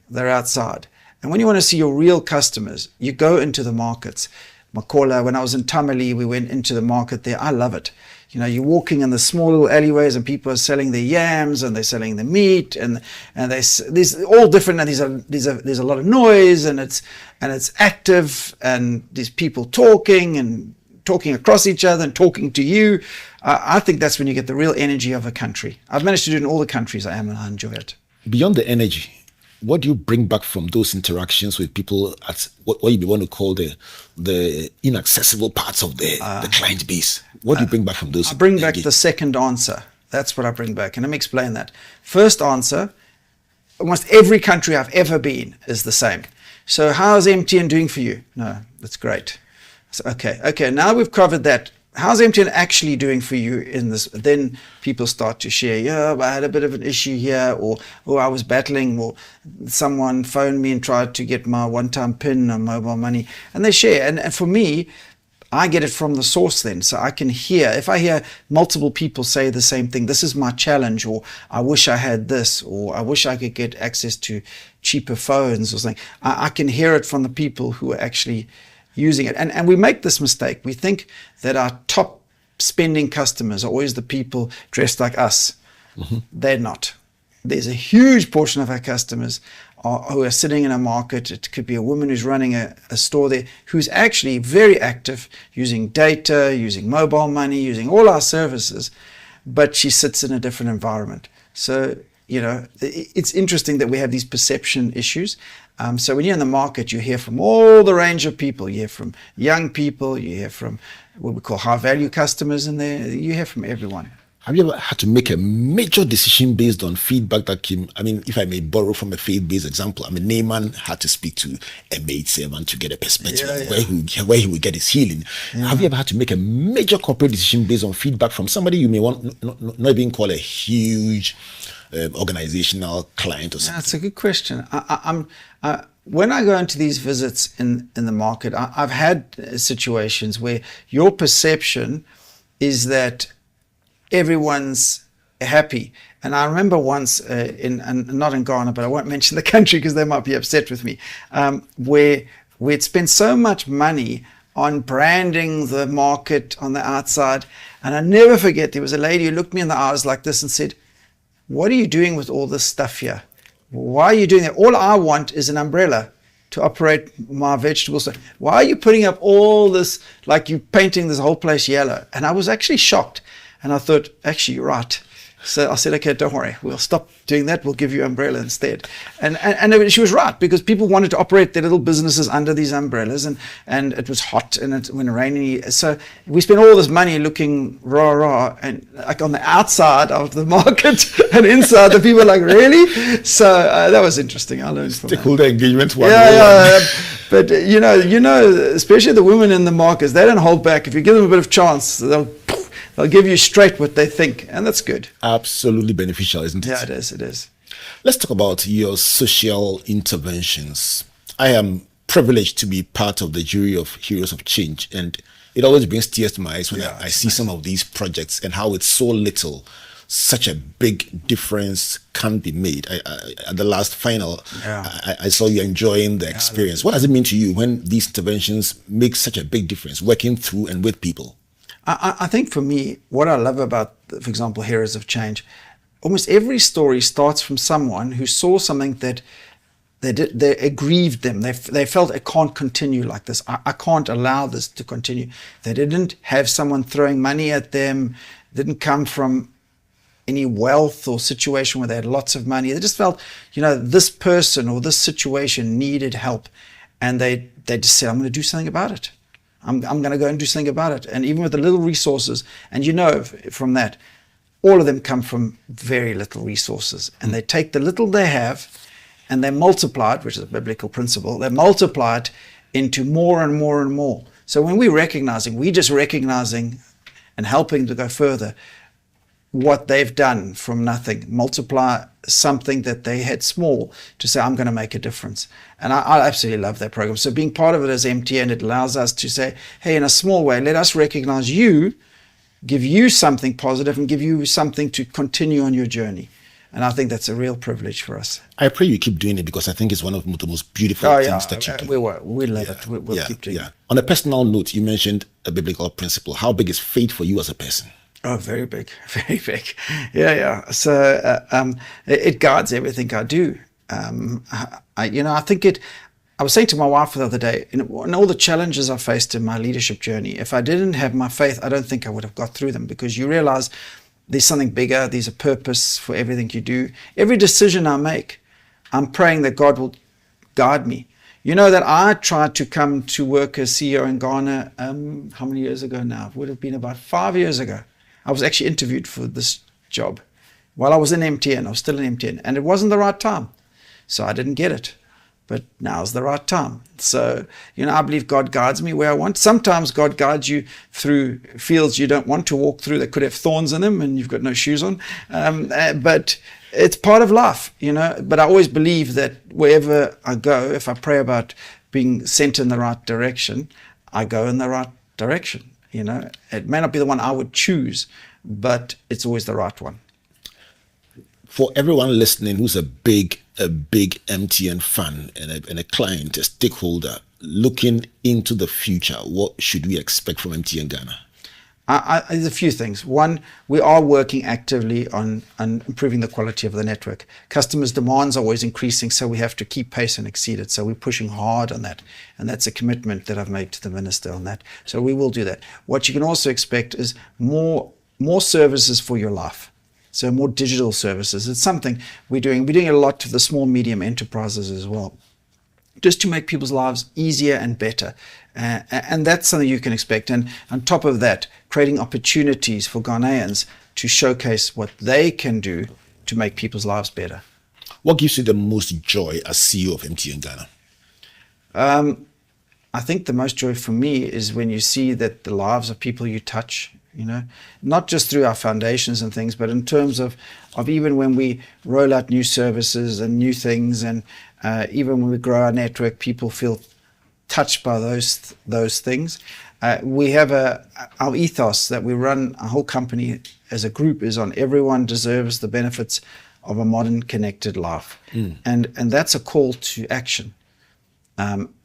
They're outside. And when you want to see your real customers, you go into the markets. Makola, when I was in Tamale, we went into the market there. I love it. You're walking in the small little alleyways, and people are selling their yams, and they're selling the meat, and there's all different. And there's a lot of noise, and it's active, and there's people talking across each other and talking to you. I think that's when you get the real energy of a country. I've managed to do it in all the countries I am, and I enjoy it. Beyond the energy, what do you bring back from those interactions with people at what you want to call the inaccessible parts of the client base? What do you bring back from those? I bring back the second answer. That's what I bring back. And let me explain that. First answer, almost every country I've ever been is the same. So how's MTN doing for you? No, that's great. So, okay, now we've covered that. How's MTN actually doing for you in this? Then people start to share, yeah, I had a bit of an issue here, or I was battling, or someone phoned me and tried to get my one-time PIN on mobile money, and they share. And for me, I get it from the source then, so I can hear. If I hear multiple people say the same thing, this is my challenge, or I wish I had this, or I wish I could get access to cheaper phones or something, I can hear it from the people who are actually using it. And we make this mistake. We think that our top spending customers are always the people dressed like us. They're not. There's a huge portion of our customers who are sitting in a market. It could be a woman who's running a store there, who's actually very active, using data, using mobile money, using all our services, but she sits in a different environment. So, it's interesting that we have these perception issues. So when you're in the market, you hear from all the range of people. You hear from young people, you hear from what we call high value customers in there, you hear from everyone. Have you ever had to make a major decision based on feedback that came? I mean, if I may borrow from a faith-based example, I mean, Naaman had to speak to a maid servant to get a perspective of where he would get his healing. Have you ever had to make a major corporate decision based on feedback from somebody you may want not even call a huge organizational client or something? That's a good question. When I go into these visits in the market, I've had situations where your perception is that everyone's happy. And I remember once, not in Ghana, but I won't mention the country because they might be upset with me, where we'd spent so much money on branding the market on the outside. And I never forget, there was a lady who looked me in the eyes like this and said, "What are you doing with all this stuff here? Why are you doing that? All I want is an umbrella to operate my vegetables. Why are you putting up all this, like you painting this whole place yellow?" And I was actually shocked. And I thought, actually, you're right. So I said, okay, don't worry. We'll stop doing that. We'll give you umbrella instead. And she was right, because people wanted to operate their little businesses under these umbrellas, and it was hot and it when rainy. So we spent all this money looking rah, and like on the outside of the market and inside the people are like, really? So that was interesting. I learned from that. Stakeholder engagement. But you know, especially the women in the markets, they don't hold back. If you give them a bit of chance, they'll give you straight what they think, and that's good. Absolutely beneficial, isn't it? Yeah, it is. Let's talk about your social interventions. I am privileged to be part of the jury of Heroes of Change, and it always brings tears to my eyes when I see some of these projects and how it's so little, such a big difference can be made. At the last final, I saw you enjoying the experience. What does it mean to you when these interventions make such a big difference, working through and with people? I think for me, what I love about, for example, Heroes of Change, almost every story starts from someone who saw something that they aggrieved them. They felt, it can't continue like this. I can't allow this to continue. They didn't have someone throwing money at them, didn't come from any wealth or situation where they had lots of money. They just felt, this person or this situation needed help. And they just said, I'm going to do something about it. I'm going to go and do something about it. And even with the little resources, and from that, all of them come from very little resources. And they take the little they have and they multiply it, which is a biblical principle. They multiply it into more and more and more. So when we're just recognizing and helping to go further what they've done from nothing, multiply something that they had small to say, I'm going to make a difference. And I absolutely love that program. So being part of it as MTN, it allows us to say, hey, in a small way, let us recognize you, give you something positive, and give you something to continue on your journey. And I think that's a real privilege for us. I pray you keep doing it, because I think it's one of the most beautiful things that you do. We love it. We'll keep doing it. On a personal note, you mentioned a biblical principle. How big is faith for you as a person? Oh, very big, very big. Yeah. So it guides everything I do. I think I was saying to my wife the other day, in all the challenges I faced in my leadership journey, if I didn't have my faith, I don't think I would have got through them, because you realize there's something bigger, there's a purpose for everything you do. Every decision I make, I'm praying that God will guide me. You know that I tried to come to work as CEO in Ghana, how many years ago now? It would have been about 5 years ago. I was actually interviewed for this job while I was in MTN. I was still in MTN, and it wasn't the right time. So I didn't get it. But now's the right time. So, I believe God guides me where I want. Sometimes God guides you through fields you don't want to walk through that could have thorns in them and you've got no shoes on. But it's part of life, But I always believe that wherever I go, if I pray about being sent in the right direction, I go in the right direction. It may not be the one I would choose, but it's always the right one. For everyone listening who's a big MTN fan and a client, a stakeholder, looking into the future, what should we expect from MTN Ghana? There's a few things. One, we are working actively on improving the quality of the network. Customers' demands are always increasing, so we have to keep pace and exceed it. So we're pushing hard on that. And that's a commitment that I've made to the minister on that. So we will do that. What you can also expect is more services for your life. So more digital services. It's something we're doing. We're doing a lot to the small, medium enterprises as well, just to make people's lives easier and better. And that's something you can expect. And on top of that, creating opportunities for Ghanaians to showcase what they can do to make people's lives better. What gives you the most joy as CEO of MTN Ghana? I think the most joy for me is when you see that the lives of people you touch, not just through our foundations and things, but in terms of even when we roll out new services and new things, and even when we grow our network, people feel touched by those things. We have our ethos that we run our whole company as a group is on everyone deserves the benefits of a modern connected life. And that's a call to action.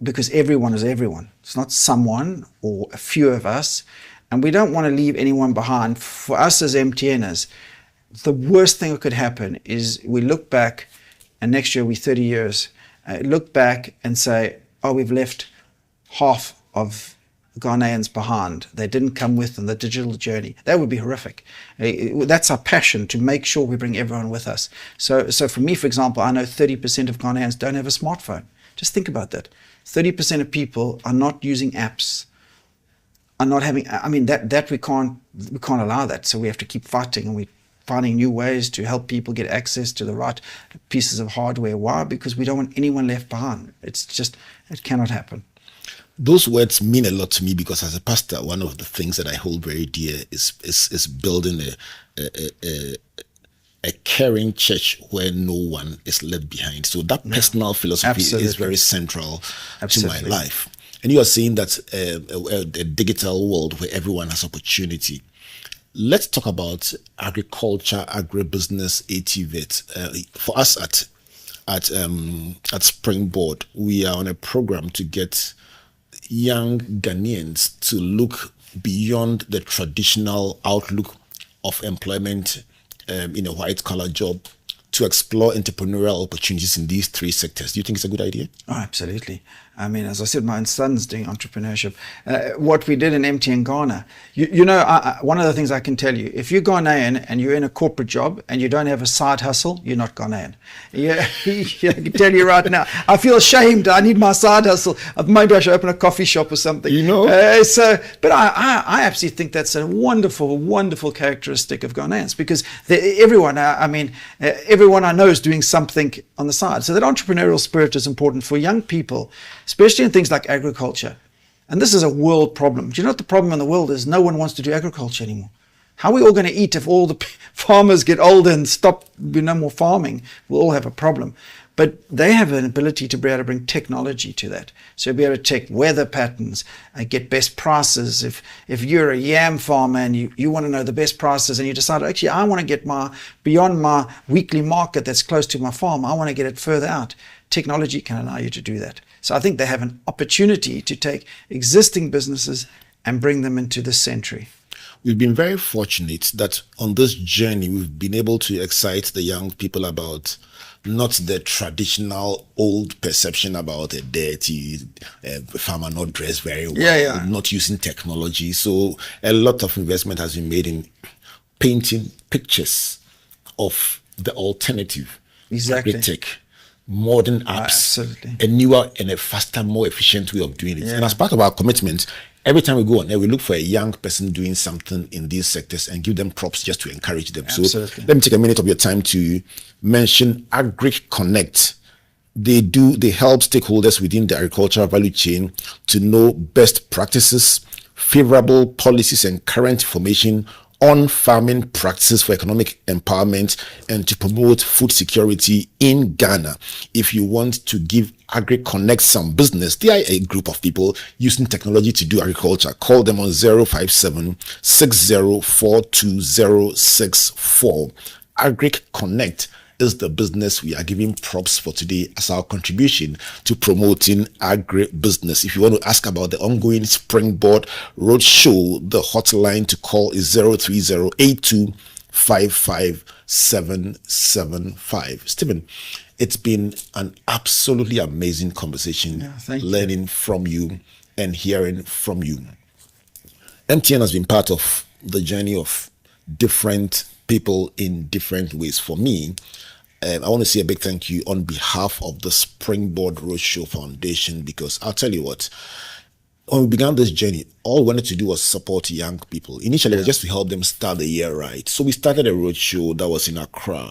Because everyone is everyone. It's not someone or a few of us, and we don't want to leave anyone behind. For us as MTNers, the worst thing that could happen is we look back, and next year we're 30 years, look back and say, oh, we've left half of Ghanaians behind. They didn't come with on the digital journey. That would be horrific. That's our passion, to make sure we bring everyone with us. So for me, for example, I know 30% of Ghanaians don't have a smartphone. Just think about that. 30% of people are not using apps, are not having, that we can't allow that. So we have to keep fighting, and we're finding new ways to help people get access to the right pieces of hardware. Why? Because we don't want anyone left behind. It cannot happen. Those words mean a lot to me, because as a pastor, one of the things that I hold very dear is building a caring church where no one is left behind. So that personal philosophy is very central to my life. And you are saying that a digital world where everyone has opportunity. Let's talk about agriculture, agribusiness, ATVET. For us at Springboard, we are on a program to get young Ghanaians to look beyond the traditional outlook of employment in a white-collar job, to explore entrepreneurial opportunities in these three sectors. Do you think it's a good idea? Oh, absolutely. As I said, my son's doing entrepreneurship. What we did in MTN Ghana, one of the things I can tell you, if you're Ghanaian and you're in a corporate job and you don't have a side hustle, you're not Ghanaian. I can tell you right now, I feel ashamed. I need my side hustle. Maybe I should open a coffee shop or something. But I absolutely think that's a wonderful, wonderful characteristic of Ghanaians, because everyone I know is doing something on the side. So that entrepreneurial spirit is important for young people, especially in things like agriculture. And this is a world problem. Do you know what the problem in the world is? No one wants to do agriculture anymore. How are we all going to eat if all the farmers get older and stop, no more farming? We'll all have a problem. But they have an ability to be able to bring technology to that. So be able to check weather patterns, get best prices. If you're a yam farmer and you want to know the best prices, and you decide, actually, I want to get beyond my weekly market that's close to my farm, I want to get it further out. Technology can allow you to do that. So I think they have an opportunity to take existing businesses and bring them into this century. We've been very fortunate that on this journey, we've been able to excite the young people about not the traditional old perception about a dirty farmer not dressed very well, not using technology. So a lot of investment has been made in painting pictures of the alternative, tech, modern apps, a newer and a faster, more efficient way of doing it. And as part of our commitment, every time we go on there, we look for a young person doing something in these sectors and give them props just to encourage them. So let me take a minute of your time to mention Agric Connect. They help stakeholders within the agricultural value chain to know best practices, favorable policies, and current information on farming practices for economic empowerment and to promote food security in Ghana. If you want to give Agri Connect some business, they are a group of people using technology to do agriculture. Call them on 057 604264. Agri Connect is the business we are giving props for today as our contribution to promoting agri-business. If you want to ask about the ongoing Springboard Roadshow, the hotline to call is 030-8255-775. Stephen, it's been an absolutely amazing conversation, learning from you and hearing from you. MTN has been part of the journey of different people in different ways. For me, I want to say a big thank you on behalf of the Springboard Roadshow Foundation, because I'll tell you what, when we began this journey, all we wanted to do was support young people. Initially, it was just to help them start the year right. So we started a roadshow that was in Accra.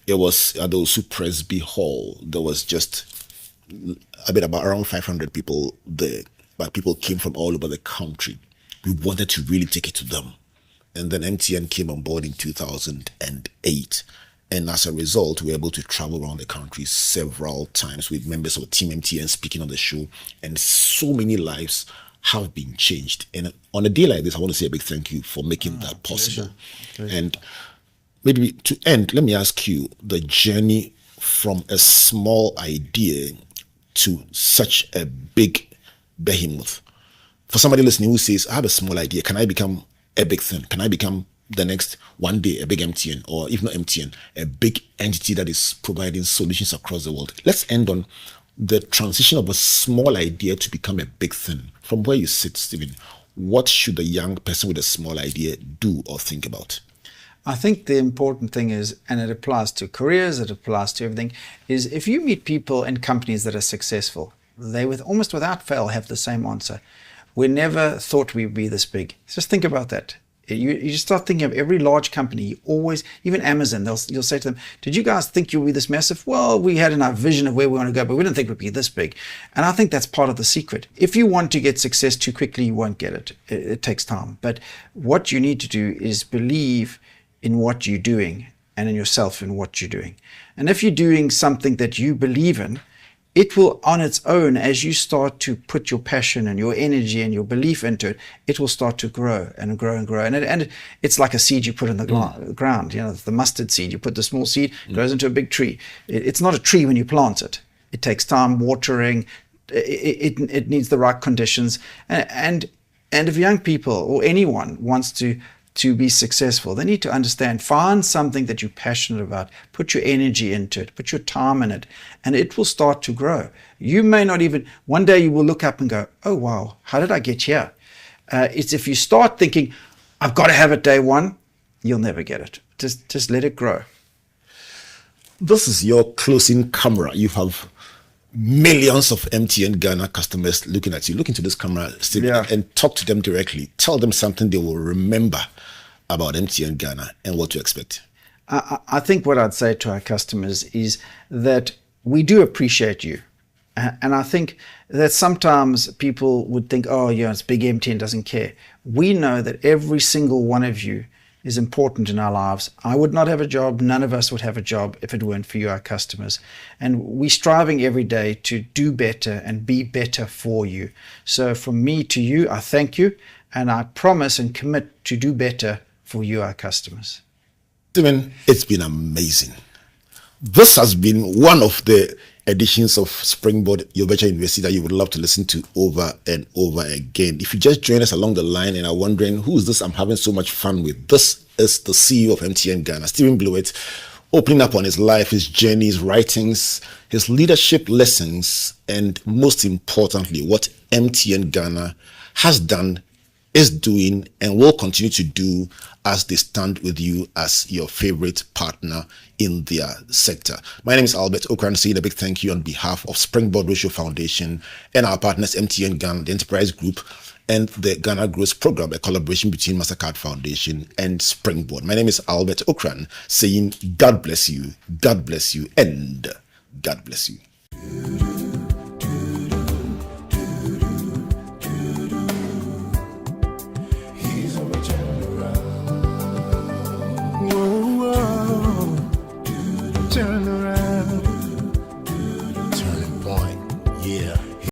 It was at the Osu Presby Hall. There was just about around 500 people there, but people came from all over the country. We wanted to really take it to them. And then MTN came on board in 2008. And as a result, we were able to travel around the country several times with members of Team MTN speaking on the show. And so many lives have been changed. And on a day like this, I want to say a big thank you for making that possible. Pleasure. And maybe to end, let me ask you the journey from a small idea to such a big behemoth. For somebody listening who says, I have a small idea, can I become a big thing? Can I become the next one day a big MTN, or if not MTN, a big entity that is providing solutions across the world? Let's end on the transition of a small idea to become a big thing. From where you sit, Stephen, what should a young person with a small idea do or think about? I think the important thing is, and it applies to careers, it applies to everything, is if you meet people in companies that are successful, they almost without fail have the same answer. We never thought we'd be this big. Just think about that. You just start thinking of every large company, always, even Amazon, you'll say to them, did you guys think you'll be this massive? Well, we had in our vision of where we want to go, but we didn't think we'd be this big. And I think that's part of the secret. If you want to get success too quickly, you won't get it. It takes time. But what you need to do is believe in what you're doing and in yourself in what you're doing. And if you're doing something that you believe in, it will on its own, as you start to put your passion and your energy and your belief into it, it will start to grow and grow and grow. And it's like a seed you put in the ground, the mustard seed. You put the small seed, it grows into a big tree. It's not a tree when you plant it. It takes time, watering, it needs the right conditions. And if young people or anyone wants to be successful, they need to understand, find something that you're passionate about, put your energy into it, put your time in it, and it will start to grow. You may not even, one day you will look up and go, oh wow, how did I get here? It's if you start thinking, I've got to have it day one, you'll never get it. Just let it grow. This is your closing camera. You have millions of MTN Ghana customers looking at you. Look into this camera, Steve, and talk to them directly. Tell them something they will remember about MTN Ghana and what to expect. I think what I'd say to our customers is that we do appreciate you. And I think that sometimes people would think, oh, yeah, it's big, MTN doesn't care. We know that every single one of you is important in our lives. I would not have a job. None of us would have a job if it weren't for you, our customers. And we're striving every day to do better and be better for you. So from me to you, I thank you. And I promise and commit to do better for you, our customers. Stephen, it's been amazing. This has been one of the editions of Springboard Your Virtual University that you would love to listen to over and over again. If you just join us along the line and are wondering, who is this I'm having so much fun with? This is the CEO of MTN Ghana, Stephen Blewett, opening up on his life, his journey, his writings, his leadership lessons, and most importantly, what MTN Ghana has done, is doing, and will continue to do as they stand with you as your favorite partner in their sector. My name is Albert Okran, saying a big thank you on behalf of Springboard Ratio Foundation and our partners MTN Ghana, the Enterprise Group, and the Ghana Growth Program, a collaboration between MasterCard Foundation and Springboard. My name is Albert Okran, saying God bless you, and God bless you.